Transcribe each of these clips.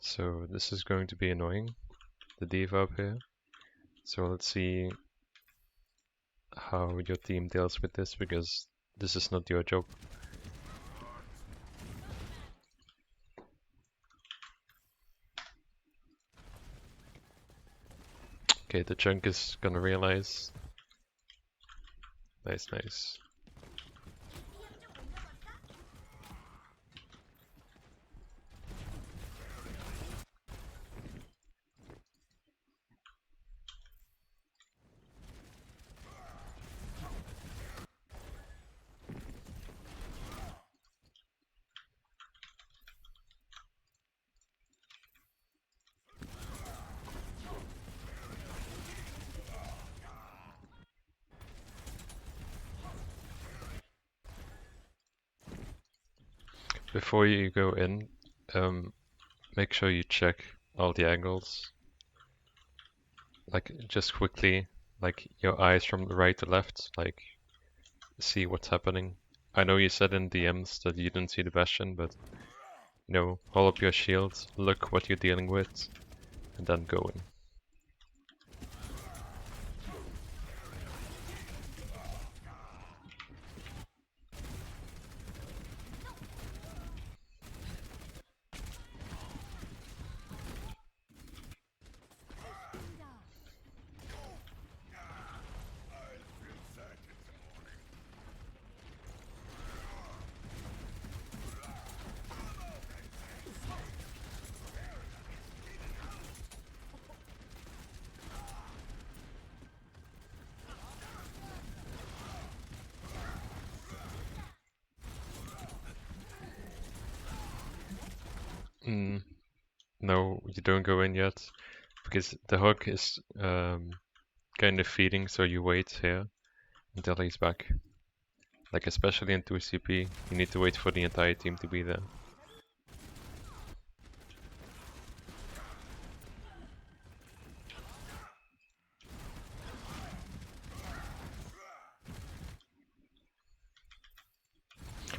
So this is going to be annoying, the diva up here. So let's see how your team deals with this, because this is not your job. Okay, the chunk is gonna realize. Nice, nice. Before you go in, make sure you check all the angles. Like, just quickly, like your eyes from the right to left, like, see what's happening. I know you said in DMs that you didn't see the Bastion, but, you know, hold up your shield, look what you're dealing with, and then go in. No, you don't go in yet, because the hook is kind of feeding, so you wait here until he's back. Like, especially in 2CP, you need to wait for the entire team to be there.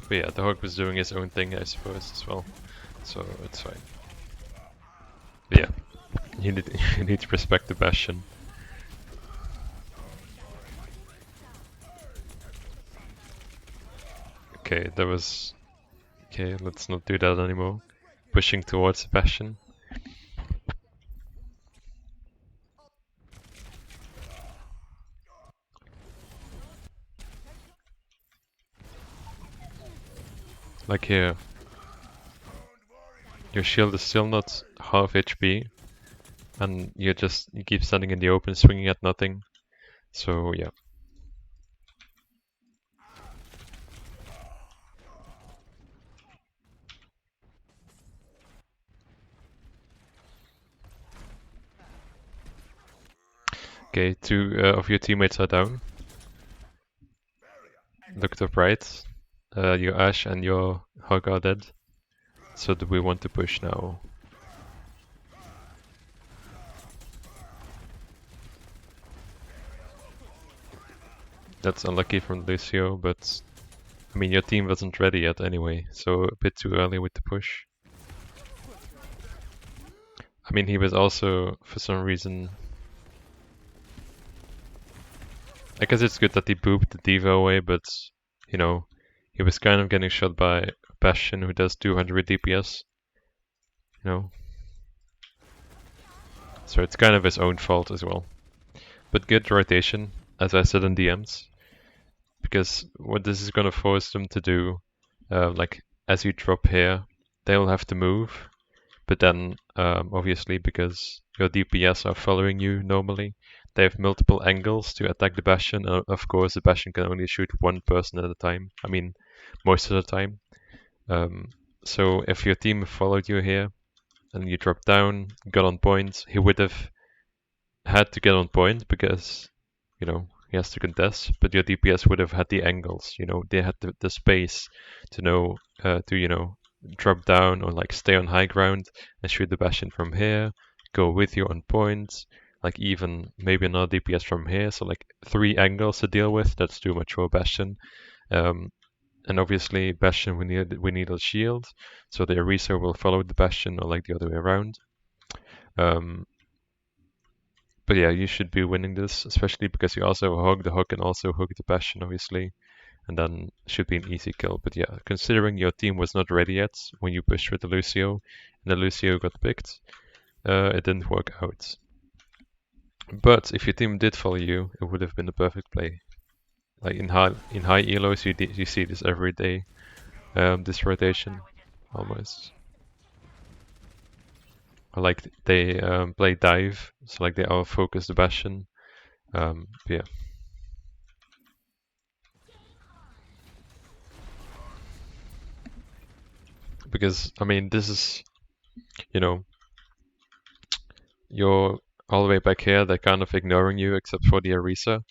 But yeah, the hook was doing his own thing, I suppose, as well, so it's fine. But yeah, you need to respect the Bastion. Okay, that was... Okay, let's not do that anymore. Pushing towards the Bastion. Like here. Your shield is still not half HP, and you keep standing in the open, swinging at nothing. So yeah. Okay, two of your teammates are down. Look top right. Your Ashe and your Hog are dead. So do we want to push now? That's unlucky from Lucio, but I mean your team wasn't ready yet anyway, so a bit too early with the push. I mean he was also, for some reason... I guess it's good that he booped the diva away, but, you know, he was kind of getting shot by Bastion who does 200 DPS. You know? So it's kind of his own fault as well. But good rotation, as I said in DMs. Because what this is gonna force them to do, like, as you drop here, they'll have to move. But then, obviously, because your DPS are following you normally, they have multiple angles to attack the Bastion. Of course, the Bastion can only shoot one person at a time. I mean, most of the time. So if your team followed you here, and you drop down, got on point, he would have had to get on point because, you know, he has to contest, but your DPS would have had the angles, you know, they had the space to know, you know, drop down or like stay on high ground and shoot the Bastion from here, go with you on point, like even maybe another DPS from here, so like 3 angles to deal with, that's too much for a Bastion. And obviously Bastion we need a shield, so the Orisa will follow the Bastion or like the other way around. Um, but yeah, you should be winning this, especially because you also have a Hog. The Hog can also hook the Bastion, obviously, and then should be an easy kill. But yeah, considering your team was not ready yet when you pushed with the Lucio, and the Lucio got picked, it didn't work out. But if your team did follow you, it would have been the perfect play. Like in high elos, you see this every day. This rotation, almost. Or like they play dive, so like they out focus the Bastion. Yeah. Because I mean, this is, you know, you're all the way back here. They're kind of ignoring you except for the Orisa,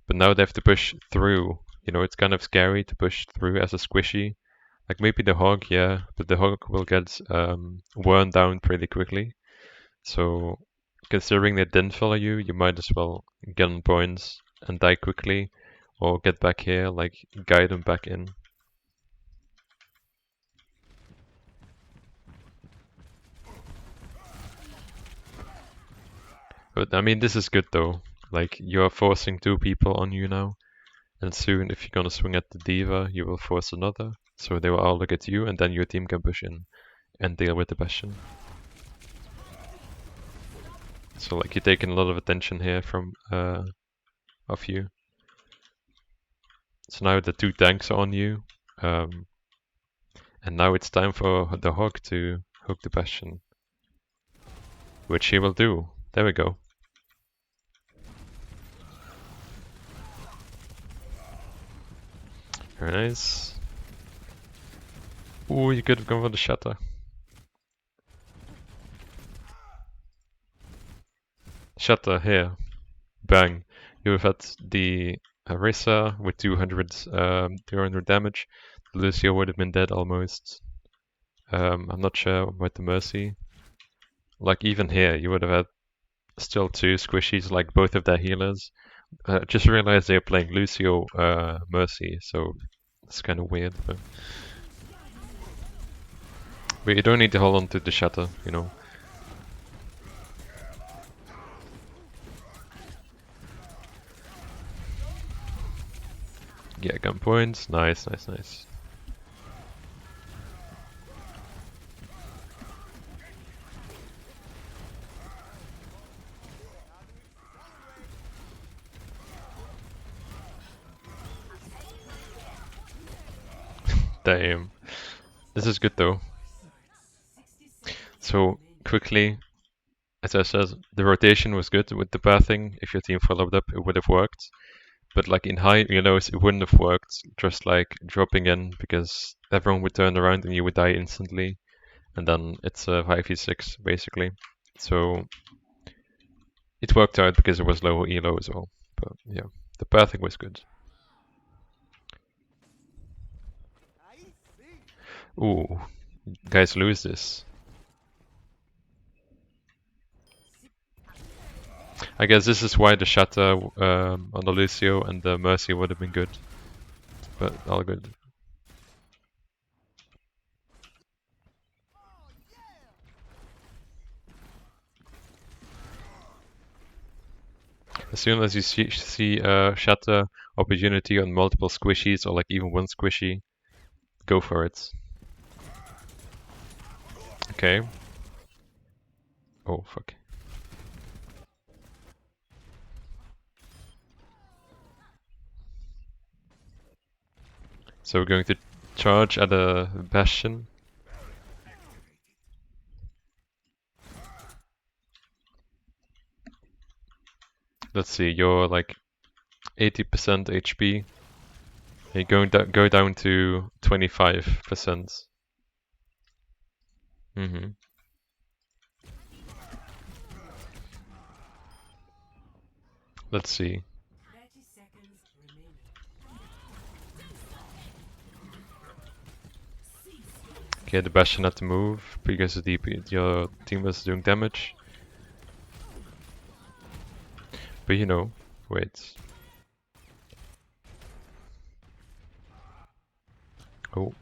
but now they have to push through. You know, it's kind of scary to push through as a squishy. Like maybe the Hog, yeah, but the Hog will get worn down pretty quickly. So considering they didn't follow you, you might as well get on points and die quickly, or get back here, like guide them back in. But I mean, this is good though. Like you're forcing two people on you now, and soon if you're gonna swing at the D.Va, you will force another. So they will all look at you, and then your team can push in and deal with the Bastion. So like you're taking a lot of attention here from of you. So now the two tanks are on you, and now it's time for the Hog to hook the Bastion, which he will do. There we go. Very nice. Ooh, you could have gone for the Shatter. Shatter here. Bang. You have had the Orisa with 200 damage. The Lucio would have been dead almost. I'm not sure about the Mercy. Like even here, you would have had still two squishies, like both of their healers. Just realized they're playing Lucio Mercy, so it's kind of weird. But you don't need to hold on to the Shatter, you know. Get gun points. Nice, nice, nice. Damn. This is good though. So quickly, as I said, the rotation was good with the pathing. If your team followed up, it would have worked. But like in high elos, it wouldn't have worked. Just like dropping in because everyone would turn around and you would die instantly, and then it's a 5v6 basically. So it worked out because it was lower elo as well. But yeah, the pathing was good. Ooh, guys lose this. I guess this is why the Shatter on the Lucio and the Mercy would have been good. But all good. As soon as you see Shatter opportunity on multiple squishies or like even one squishy, go for it. Okay. Oh fuck. So we're going to charge at a Bastion. Let's see, you're like 80% HP. You're going go down to 25%. Mm-hmm. Let's see. Okay, the Bastion had to move because your team was doing damage. But you know, wait. Oh.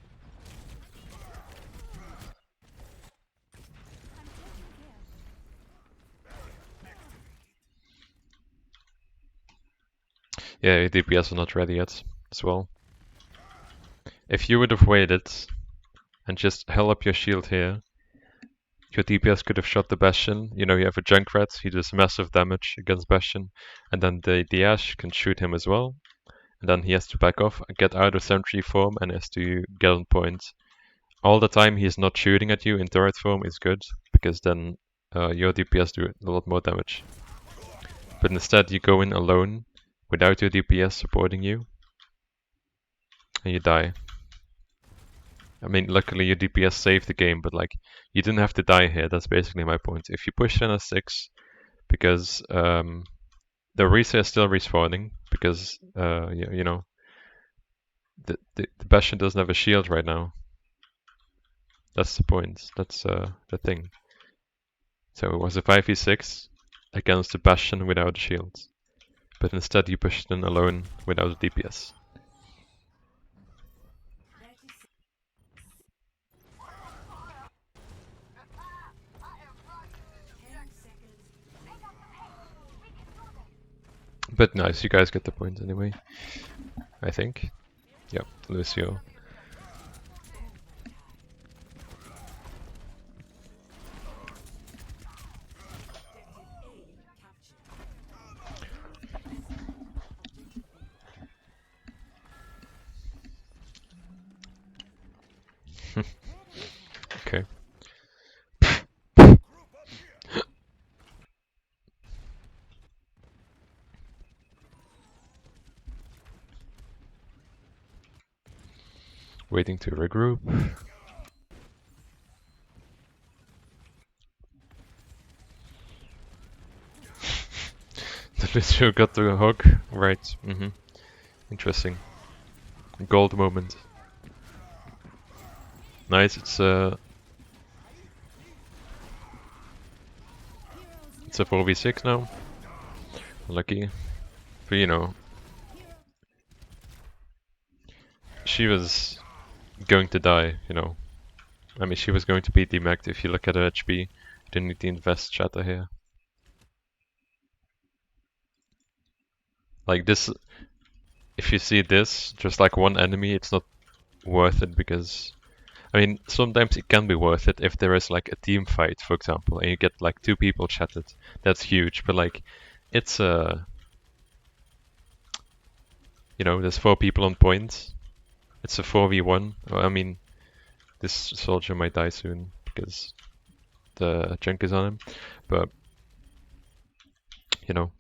Yeah, your DPS are not ready yet as well. If you would have waited and just held up your shield here, your DPS could have shot the Bastion. You know, you have a Junkrat, he does massive damage against Bastion, and then the Ashe can shoot him as well. And then he has to back off, get out of sentry form, and has to get on point. All the time he's not shooting at you in turret form is good, because then your DPS do a lot more damage. But instead you go in alone, without your DPS supporting you, and you die. I mean, luckily your DPS saved the game, but like, you didn't have to die here, that's basically my point. If you push in a 6, because the Orisa is still respawning, because, you know, the Bastion doesn't have a shield right now. That's the point, that's the thing. So it was a 5v6 against the Bastion without a shield. But instead you pushed in alone without a DPS. But nice, you guys get the point anyway. I think. Yep, Lucio. Okay. Waiting to regroup. The Lucio got the hog. Right. Interesting. Gold moment. Nice, it's a 4v6 now. Lucky. But you know, she was going to die, you know. I mean, she was going to be demacked if you look at her HP. Didn't need to invest shatter here. Like this, if you see this, just like one enemy, it's not worth it because, I mean, sometimes it can be worth it if there is like a team fight, for example, and you get like 2 people chatted. That's huge, but like, it's you know, there's 4 people on point. It's a 4v1. I mean, this soldier might die soon because the junk is on him, but you know,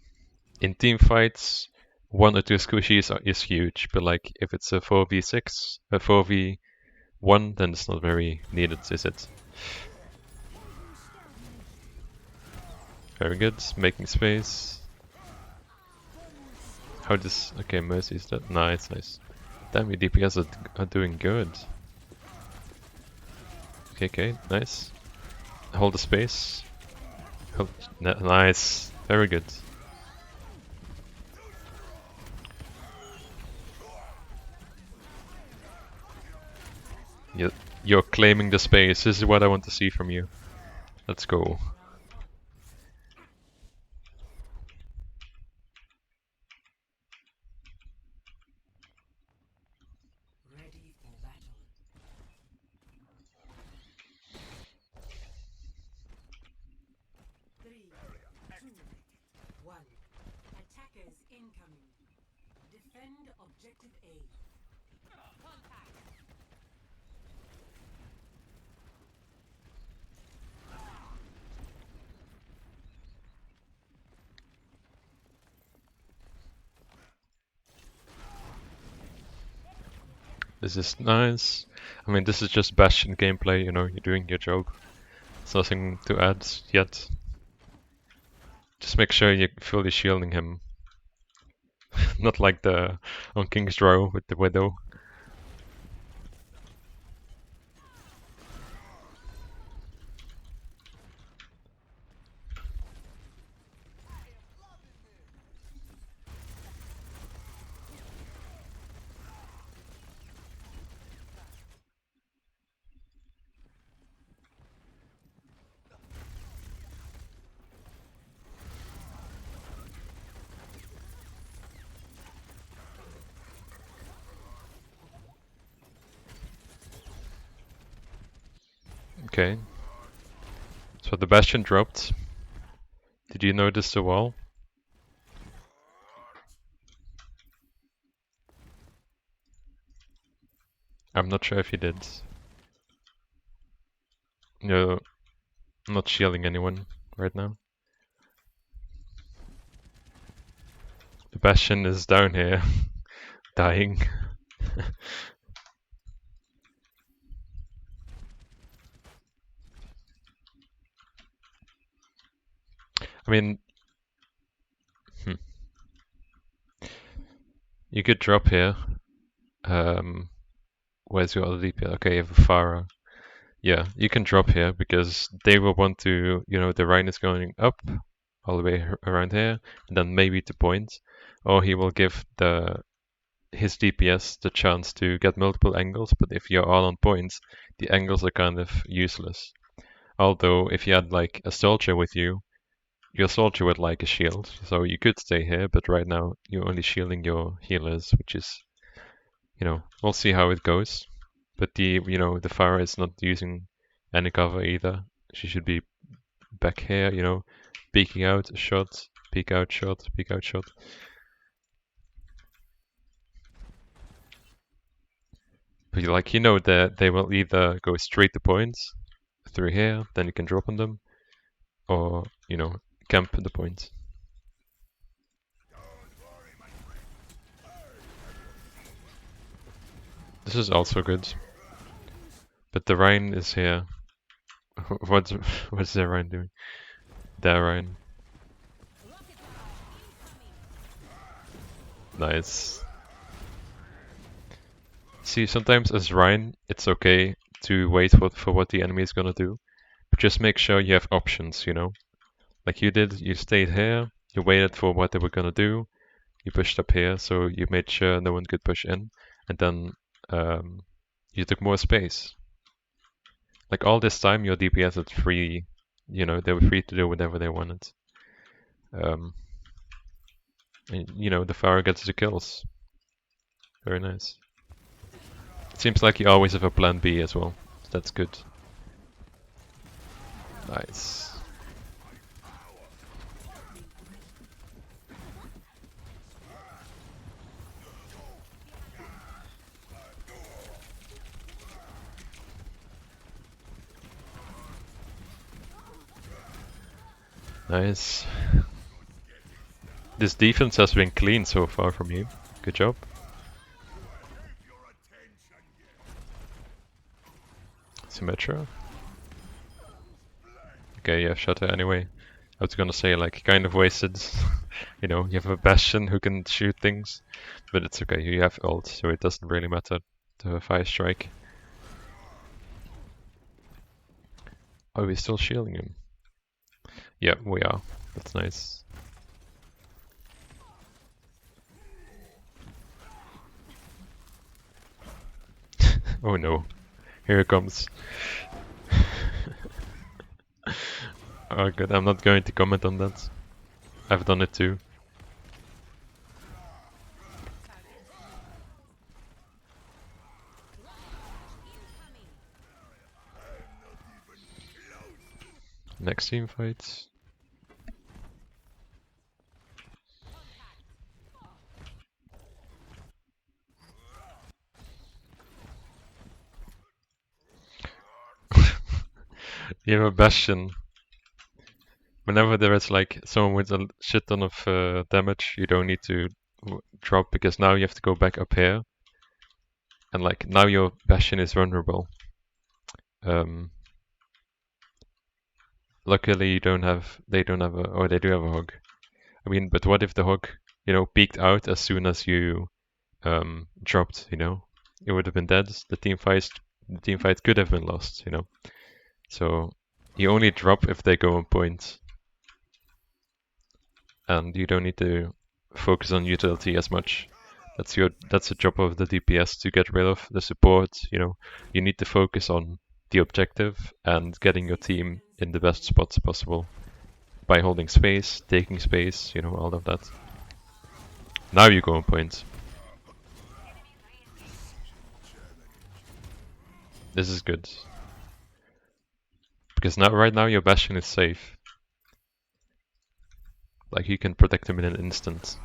in team fights, 1 or 2 squishies is huge, but like if it's a 4v6, a 4v1, then it's not very needed, is it? Very good, making space. How does... Okay, Mercy is dead. Nice, nice. Damn, your DPS are doing good. Okay, nice. Hold the space. Hold, nice, very good. You're claiming the space. This is what I want to see from you. Let's go. Ready for battle. 3, 2, 1. Attackers incoming. Defend objective A. Contact. This is nice. I mean, this is just Bastion gameplay, you know, you're doing your job. There's nothing to add yet. Just make sure you're fully shielding him. Not like the on King's Row with the Widow. Okay. So the Bastion dropped. Did you notice the wall? I'm not sure if you did. No, I'm not shielding anyone right now. The Bastion is down here, dying. I mean, you could drop here. Where's your other DPS? Okay, you have a Pharah. Yeah, you can drop here because they will want to, the Rhine is going up all the way around here, and then maybe to point, or he will give his DPS the chance to get multiple angles, but if you're all on points, the angles are kind of useless. Although, if you had like a soldier with you, your soldier would like a shield, so you could stay here, but right now you're only shielding your healers, which is, we'll see how it goes. But the Pharah is not using any cover either. She should be back here, peeking out, shot, peek out, shot, peek out, shot. But that they will either go straight to points through here, then you can drop on them, or, camp the point. This is also good. But the Rhine is here. What's the Rhine doing? Their Rhine. Nice. See, sometimes as Rhine, it's okay to wait for what the enemy is gonna do. But just make sure you have options, Like you did, you stayed here, you waited for what they were gonna do, you pushed up here, so you made sure no one could push in, and then you took more space. Like all this time, your DPS was free, they were free to do whatever they wanted. And, the Pharah gets the kills. Very nice. It seems like you always have a plan B as well, so that's good. Nice. Nice. This defense has been clean so far from you. Good job. Symmetra. Okay, you have Shutter anyway. I was gonna say, like, kind of wasted. You have a Bastion who can shoot things, but it's okay, you have ult, so it doesn't really matter to have a Fire Strike. Are we still shielding him? Yeah, we are. That's nice. Oh no, here it comes. Oh good, I'm not going to comment on that. I've done it too. Next team fight. You have a Bastion. Whenever there is like someone with a shit ton of damage, you don't need to drop because now you have to go back up here. And like now your Bastion is vulnerable. Luckily they don't have they do have a hog. I mean, but what if the hog, peeked out as soon as you dropped, It would have been dead. The team fight could have been lost, So you only drop if they go on point. And you don't need to focus on utility as much. That's the job of the DPS to get rid of the support, You need to focus on the objective and getting your team in the best spots possible by holding space, taking space, all of that. Now you go on point. This is good. Because now, right now, your Bastion is safe. Like, you can protect him in an instant.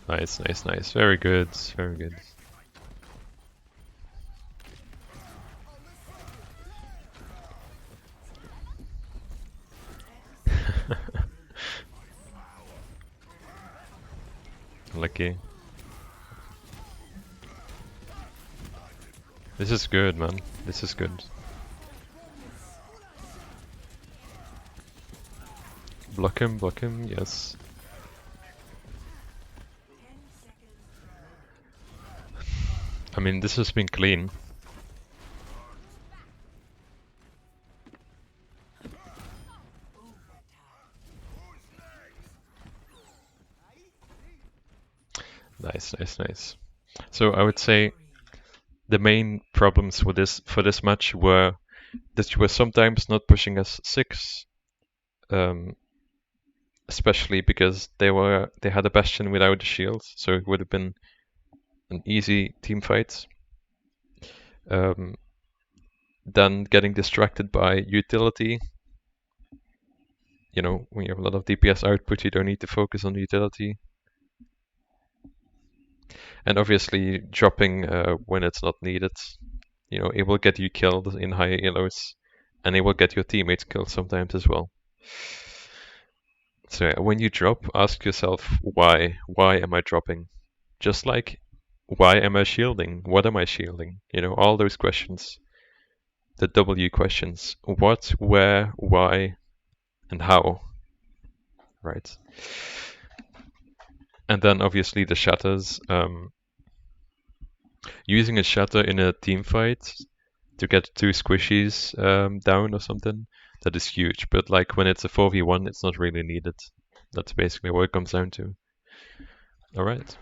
Nice, nice, nice. Very good, very good. Lucky. This is good, man. This is good. Block him, yes. I mean, this has been clean. Nice, nice, nice. So I would say the main problems with this for this match were that you were sometimes not pushing us 6, especially because they had a Bastion without a shield, so it would have been an easy team fight. Then getting distracted by utility. You know, when you have a lot of DPS output, you don't need to focus on utility. And obviously dropping when it's not needed. You know, it will get you killed in high elos, and it will get your teammates killed sometimes as well. So when you drop, ask yourself why. Why am I dropping? Just like, why am I shielding? What am I shielding? You know, all those questions. The W questions. What, where, why, and how. Right? And then obviously the shatters. Using a shatter in a team fight to get 2 squishies down or something, that is huge. But like when it's a 4v1, it's not really needed. That's basically what it comes down to. Alright.